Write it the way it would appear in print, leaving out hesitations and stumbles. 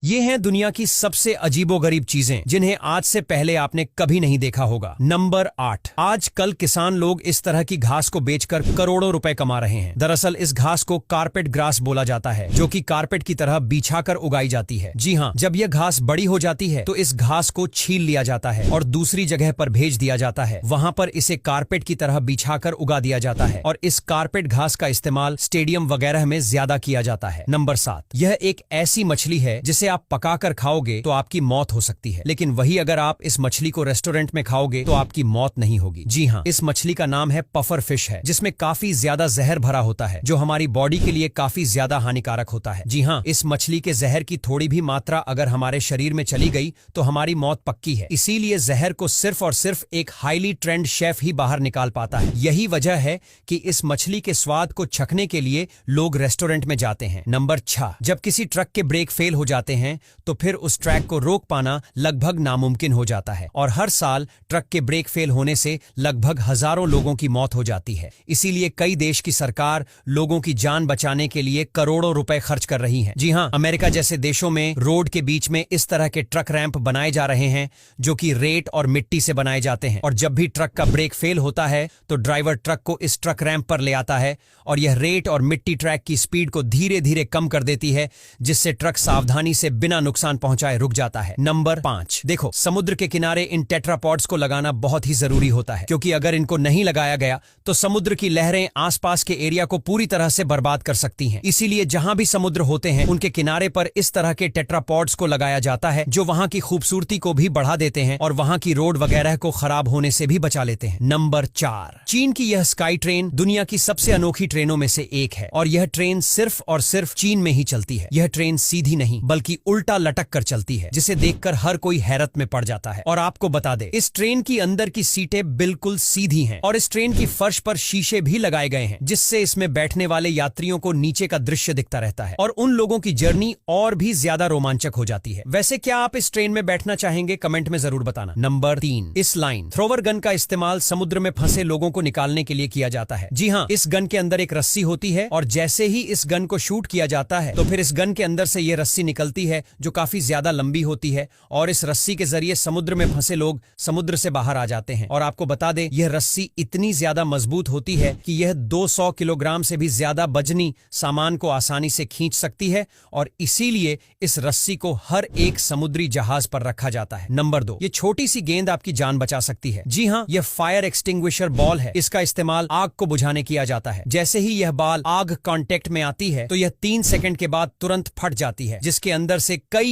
ये हैं दुनिया की सबसे अजीबोगरीब चीजें जिन्हें आज से पहले आपने कभी नहीं देखा होगा। नंबर 8। आजकल किसान लोग इस तरह की घास को बेचकर करोड़ों रुपए कमा रहे हैं। दरअसल इस घास को कारपेट ग्रास बोला जाता है, जो कि कारपेट की तरह बिछाकर उगाई जाती है। जी हाँ, जब यह घास बड़ी हो जाती है तो इस घास को छील लिया जाता है और दूसरी जगह पर भेज दिया जाता है। वहां पर इसे कारपेट की तरह बिछाकर उगा दिया जाता है और इस कारपेट घास का इस्तेमाल स्टेडियम वगैरह में ज्यादा किया जाता है। नंबर 7। यह एक ऐसी मछली है जिसे आप पकाकर खाओगे तो आपकी मौत हो सकती है, लेकिन वही अगर आप इस मछली को रेस्टोरेंट में खाओगे तो आपकी मौत नहीं होगी। जी हाँ, इस मछली का नाम है पफर फिश है, जिसमें काफी ज्यादा जहर भरा होता है जो हमारी बॉडी के लिए काफी ज्यादा हानिकारक होता है। जी हाँ, इस मछली के जहर की थोड़ी भी मात्रा अगर हमारे शरीर में चली गई तो हमारी मौत पक्की है। इसीलिए जहर को सिर्फ और सिर्फ एक हाईली ट्रेंड शेफ ही बाहर निकाल पाता है। यही वजह है कि इस मछली के स्वाद को चखने के लिए लोग रेस्टोरेंट में जाते हैं। नंबर 6। जब किसी ट्रक के ब्रेक फेल हो जाते हैं तो फिर उस ट्रक को रोक पाना लगभग नामुमकिन हो जाता है और हर साल ट्रक के ब्रेक फेल होने से लगभग हजारों लोगों की मौत हो जाती है। इसीलिए कई देश की सरकार लोगों की जान बचाने के लिए करोड़ों रुपए खर्च कर रही है। जी हाँ, अमेरिका जैसे देशों में रोड के बीच में इस तरह के ट्रक रैंप बनाए जा रहे हैं जो कि रेत और मिट्टी से बनाए जाते हैं, और जब भी ट्रक का ब्रेक फेल होता है तो ड्राइवर ट्रक को इस ट्रक रैंप पर ले आता है और यह रेत और मिट्टी ट्रैक की स्पीड को धीरे धीरे कम कर देती है, जिससे ट्रक सावधानी से बिना नुकसान पहुंचाए रुक जाता है। नंबर 5। देखो, समुद्र के किनारे इन टेट्रापॉड्स को लगाना बहुत ही जरूरी होता है, क्योंकि अगर इनको नहीं लगाया गया तो समुद्र की लहरें आसपास के एरिया को पूरी तरह से बर्बाद कर सकती हैं। इसीलिए जहां भी समुद्र होते हैं उनके किनारे पर इस तरह के टेट्रापॉड्स को लगाया जाता है, जो वहां की खूबसूरती को भी बढ़ा देते हैं और वहां की रोड वगैरह को खराब होने से भी बचा लेते हैं। नंबर 4। चीन की यह स्काई ट्रेन दुनिया की सबसे अनोखी ट्रेनों में से एक है और यह ट्रेन सिर्फ और सिर्फ चीन में ही चलती है। यह ट्रेन सीधी नहीं बल्कि उल्टा लटक कर चलती है, जिसे देखकर हर कोई हैरत में पड़ जाता है। और आपको बता दे, इस ट्रेन की अंदर की सीटें बिल्कुल सीधी हैं और इस ट्रेन की फर्श पर शीशे भी लगाए गए हैं, जिससे इसमें बैठने वाले यात्रियों को नीचे का दृश्य दिखता रहता है और उन लोगों की जर्नी और भी ज्यादा रोमांचक हो जाती है। वैसे क्या आप इस ट्रेन में बैठना चाहेंगे? कमेंट में जरूर बताना। नंबर 3। इस लाइन थ्रोवर गन का इस्तेमाल समुद्र में फंसे लोगों को निकालने के लिए किया जाता है। जी हाँ, इस गन के अंदर एक रस्सी होती है और जैसे ही इस गन को शूट किया जाता है तो फिर इस गन के अंदर से यह रस्सी निकलती है जो काफी ज्यादा लंबी होती है और इस रस्सी के जरिए समुद्र में फंसे लोग समुद्र से बाहर आ जाते हैं। और आपको बता दें, यह रस्सी इतनी ज्यादा मजबूत होती है कि यह 200 किलोग्राम से भी ज्यादा वजनी सामान को आसानी से खींच सकती है और इसीलिए इस रस्सी को हर एक समुद्री जहाज पर रखा जाता है। नंबर 2। ये छोटी सी गेंद आपकी जान बचा सकती है। जी हाँ, यह फायर एक्सटिंग्विशर बॉल है। इसका इस्तेमाल आग को बुझाने किया जाता है। जैसे ही यह बॉल आग कांटेक्ट में आती है तो यह 3 सेकंड के बाद तुरंत फट जाती है, जिसके अंदर से कई